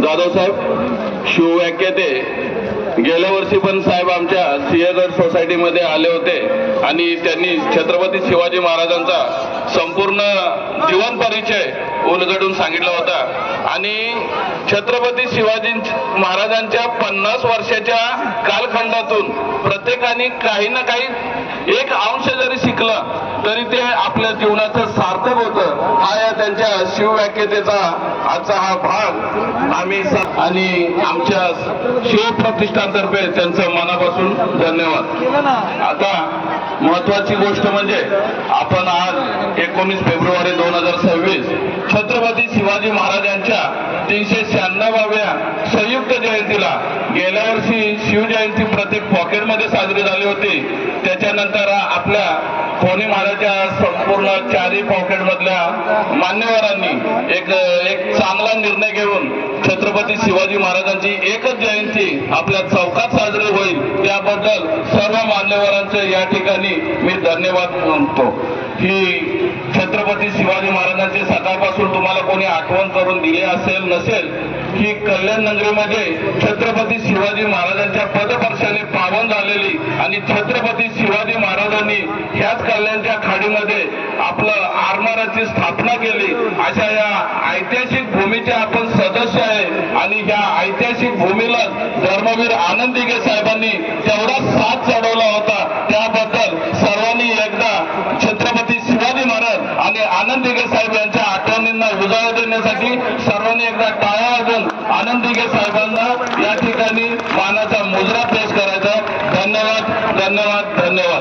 जाधव साहेब शिवव्याख्याते गेल्या वर्षी पण साहेब आमच्या सिंहगड सोसायटीमध्ये आले होते आणि त्यांनी छत्रपती शिवाजी महाराजांचा संपूर्ण जीवन परिचय उलगडून सांगितला होता आणि छत्रपती शिवाजी महाराजांच्या 50 वर्षाच्या कालखंडातून प्रत्येकाने काही ना काही एक अंश जरी शिकलं तरी ते आपल्या जीवनाचं सार्थक होतं। हा या त्यांच्या शिवव्याख्यातेचा आजचा हा भाग आम्ही आणि आमच्या शिवप्रतिष्ठानतर्फे त्यांचं मनापासून धन्यवाद। आता महत्वाची गोष्ट म्हणजे आपण आज 19 फेब्रुवारी 2026 छत्रपती शिवाजी महाराजांच्या 396व्या संयुक्त जयंतीला गेल्या वर्षी शिवजयंती प्रत्येक पॉकेटमध्ये साजरी झाली होती। त्याच्यानंतर आपल्या कोणी महाराजच्या संपूर्ण चारही पॉकेटमधल्या मान्यवरांनी एक चांगला निर्णय घेऊन छत्रपती शिवाजी महाराजांची एकच जयंती आपल्या चौकात साजरी होईल त्याबद्दल सर्व मान्यवरांचे या ठिकाणी मी धन्यवाद मानतो। ही छत्रपती शिवाजी महाराजांची सकाळपासून तुम्हाला कोणी आठवण करून दिली असेल नसेल, ही कल्याण नगरीमध्ये छत्रपती शिवाजी महाराजांच्या पदस्पर्शाने पावन झालेली आणि छत्रपती शिवाजी महाराजांनी ह्याच कल्याणच्या खाडीमध्ये आपलं आरमाराची स्थापना केली। अशा या ऐतिहासिक भूमीचे आपण सदस्य आहे आणि ह्या ऐतिहासिक भूमीला धर्मवीर आनंद दिघे साहेबांनी तेवढा साथ चढवला होता। त्याबद्दल सर्वांनी एकदा छत्रपती शिवाजी महाराज आणि आनंद दिघे साहेब यांच्या आठवणींना उजाळा देण्यासाठी सर्वांनी एकदा टाळ्या वाजवून आनंद दिघे साहेबांना